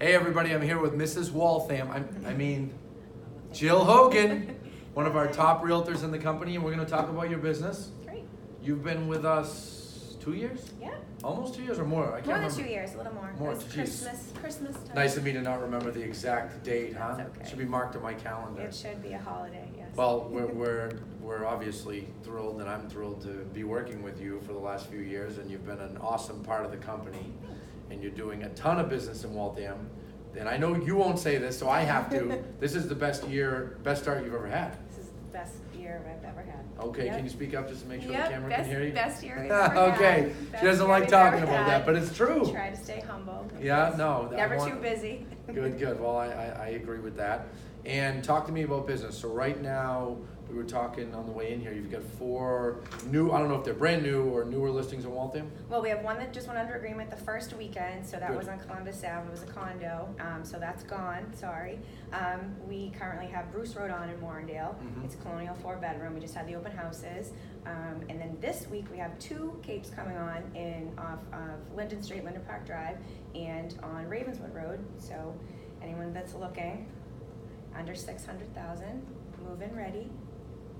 Hey everybody, I'm here with Mrs. Waltham. I mean, Jill Hogan, one of our top realtors in the company, and we're going to talk about your business. Great. You've been with us 2 years? Yeah. Almost 2 years or more? I can't remember. More than 2 years, a little more. More, It was geez. Christmas time. Nice of me to not remember the exact date, huh? That's okay. Should be marked on my calendar. It should be a holiday, yes. Well, we're obviously thrilled, and I'm thrilled to be working with you for the last few years, and you've been an awesome part of the company, and you're doing a ton of business in Waltham. And I know you won't say this, so I have to. This is the best start you've ever had. This is the best year I've ever had. Okay, Yep. Can you speak up just to make sure Yep, the camera can hear you? Best year we've ever had. Okay, Best she doesn't year like we've talking ever about had. that, but it's true. Try to stay humble. Yeah, no. Never too busy. Good. Well, I agree with that. And talk to me about business. So right now, we were talking on the way in here, you've got 4 new, I don't know if they're brand new or newer listings in Waltham? Well, we have one that just went under agreement the first weekend, so that Good. was on Columbus Ave. It was a condo, so that's gone. Sorry. We currently have Bruce Road on in Warrendale. Mhm. It's a colonial 4-bedroom. We just had the open houses, and then this week we have 2 capes coming on off of Linden Street, Linden Park Drive, and on Ravenswood Road. So anyone that's looking under 600,000, move-in ready.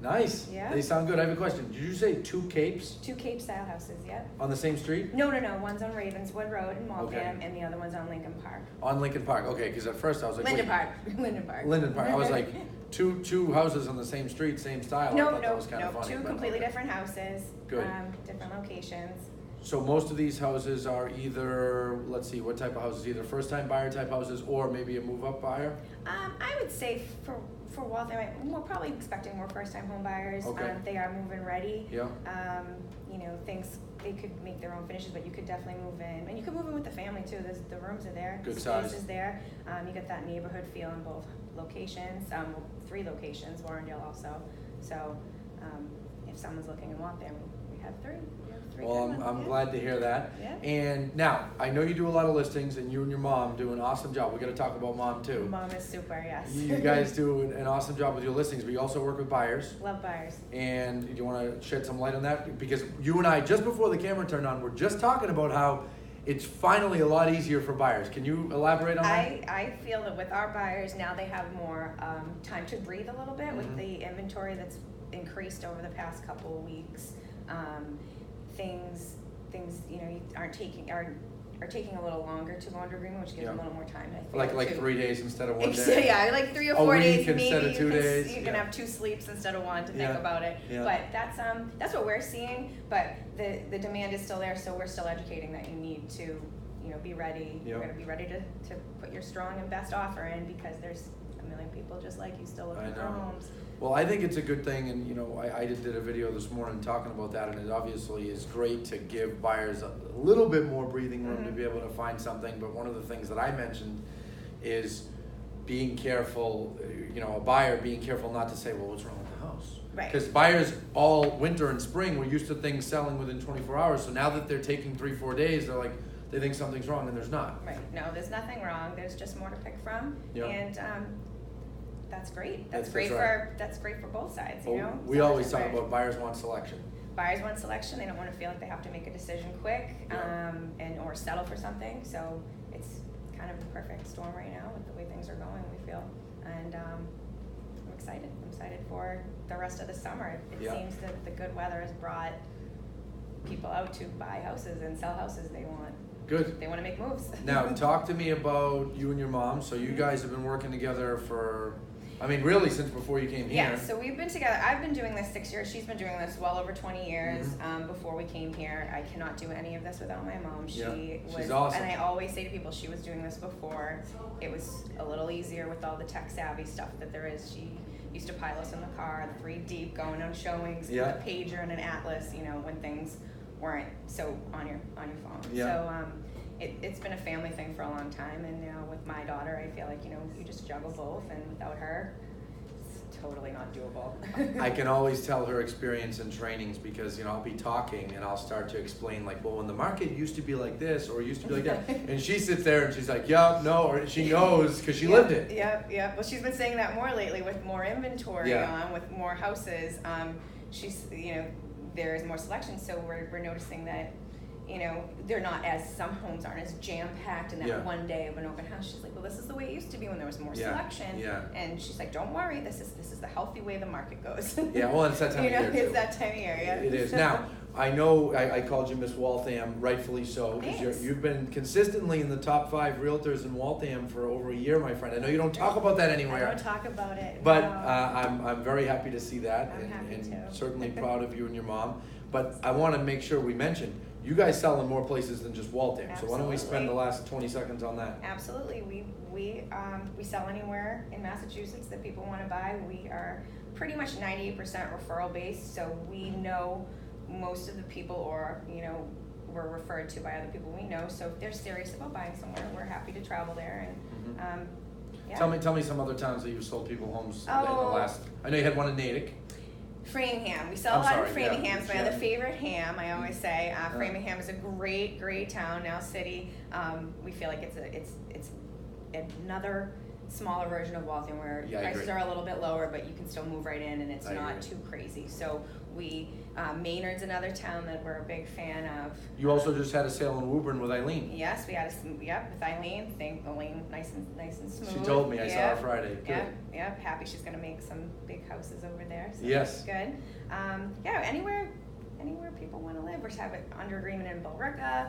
Nice. Yeah. They sound good. I have a question. Did you say 2 capes 2 Cape style houses. Yep. on the same street? No. One's on Ravenswood Road in Waltham, Okay. and the other one's on Lincoln Park. On Lincoln Park. Okay, because at first I was like, Linden wait, Park. Linden Park. Linden Park. I was like, two houses on the same street, same style. I No, thought that was kind of funny. 2 but completely okay. different houses. Good. Different locations. So most of these houses are either, let's see, what type of houses? Either first-time buyer type houses or maybe a move-up buyer? I would say for Waltham, we're probably expecting more first-time home buyers. Okay. They are move-in ready. Yeah. Things, they could make their own finishes, but you could definitely move in. And you could move in with the family too. The rooms are there. Good the size. space is there. You get that neighborhood feel in both locations. 3 locations, Warrendale also. So if someone's looking in Waltham, we have 3. We have 3 Well, good ones, I'm yeah. glad to hear that. Yeah. And now, I know you do a lot of listings, and you and your mom do an awesome job. We got to talk about mom too. Mom is super, yes. You guys do an awesome job with your listings, but you also work with buyers. Love buyers. And do you want to shed some light on that? Because you and I, just before the camera turned on, were just talking about how it's finally a lot easier for buyers. Can you elaborate on that? I feel that with our buyers now, they have more time to breathe a little bit with Mhm. the inventory that's increased over the past couple of weeks. Things are taking a little longer to go under agreement, which gives them a little more time. I feel Like to- 3 days instead of 1 day? Yeah, like 3 or A 4 week days, instead maybe of 2 days, you can yeah. have 2 sleeps instead of 1 to think Yeah. about it. Yeah. But that's what we're seeing. But the demand is still there, so we're still educating that you need to be ready. Yeah. You're gonna be ready to put your strong and best offer in, because there's a million people just like you still I looking for know. homes. Well, I think it's a good thing, and I did a video this morning talking about that, and it obviously is great to give buyers a little bit more breathing room to Mhm. be able to find something. But one of the things that I mentioned is being careful, a buyer being careful not to say, well, what's wrong with the house? Right. Because buyers all winter and spring were used to things selling within 24 hours, so now that they're taking 3-4 days, they're like, they think something's wrong, and there's not. Right. No, there's nothing wrong. There's just more to pick from. Yeah. And that's great. That's That's great right. that's great for both sides, Well, you know? we Sellers always and talk buyers. about buyers want selection. Buyers want selection. They don't want to feel like they have to make a decision quick, Yeah. or settle for something. So it's kind of a perfect storm right now with the way things are going, we feel. And I'm excited. I'm excited for the rest of the summer. It Yeah. seems that the good weather has brought people out to buy houses and sell houses. They want to make moves. Now, talk to me about you and your mom. So you guys have been working together for, really since before you came here. Yeah, so we've been together. I've been doing this 6 years. She's been doing this well over 20 years. Before we came here, I cannot do any of this without my mom. Yeah, She was, she's awesome. and I always say to people, she was doing this before. It was a little easier with all the tech savvy stuff that there is. She used to pile us in the car, 3 deep, going on showings, with Yeah. a pager and an atlas. When things weren't so on your phone. Yeah. So it's been a family thing for a long time, and now with my daughter, I feel like you just juggle both, and without her, it's totally not doable. I can always tell her experience in trainings because, I'll be talking and I'll start to explain like, well, when the market used to be like this or used to be like that. And she sits there and she's like, yeah, no, or she knows because she lived it. Yeah. Well, she's been saying that more lately with more inventory Yeah. on, with more houses. She's, there is more selection, so we're noticing that you know, they're not as, some homes aren't as jam-packed in that Yeah. one day of an open house. She's like, well, this is the way it used to be when there was more Yeah, selection. yeah. And she's like, don't worry, this is the healthy way the market goes. Yeah, well, it's that time of You know, year too. it's that time of year, yeah. It is. Now, I know I called you Miss Waltham, rightfully so, because Thanks. you've been consistently in the top 5 realtors in Waltham for over a year, my friend. I know you don't talk about that I anywhere. don't talk about it. But no. I'm very happy to see that, I'm happy and too. certainly proud of you and your mom. But I want to make sure we mention, you guys sell in more places than just Waltham. So why don't we spend the Absolutely. last 20 seconds on that? Absolutely, we sell anywhere in Massachusetts that people want to buy. We are pretty much 98% referral based, so we know most of the people, or you know, we're referred to by other people we know. So if they're serious about buying somewhere, we're happy to travel there. And Mhm. yeah. Tell me some other towns that you've sold people homes in the Oh. last. I know you had one in Natick. Framingham. We sell I'm a lot sorry, in Framingham. yeah, It's my yeah. other favorite ham. I always say Framingham is a great town, now city. We feel like it's another smaller version of Waltham where Yeah, I prices agree. are a little bit lower, but you can still move right in, and it's I not agree. too crazy. So we Maynard's another town that we're a big fan of. You also just had a sale in Woburn with Eileen. Yes, we had with Eileen. Think Eileen, nice and smooth. She told me, I saw her Yeah. Friday. Good. Yep. Happy she's gonna make some big houses over there. So Yes. that's good. Yeah, anywhere people want to live. We're have it under agreement in Billerica.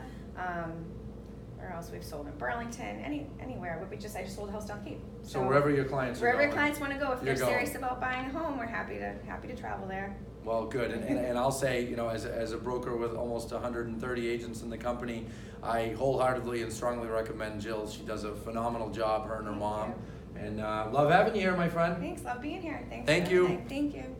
Where else we've sold in Burlington? Anywhere. But I just sold a house down Cape. So wherever your clients are wherever going. your clients want to go, if you're they're serious going. about buying a home, we're happy to travel there. Well, good, and I'll say, you know, as a broker with almost 130 agents in the company, I wholeheartedly and strongly recommend Jill. She does a phenomenal job, her and her Thank mom, you. and love having you here, my friend. Thanks. Love being here. Thanks. Thank for you. everything. Thank you.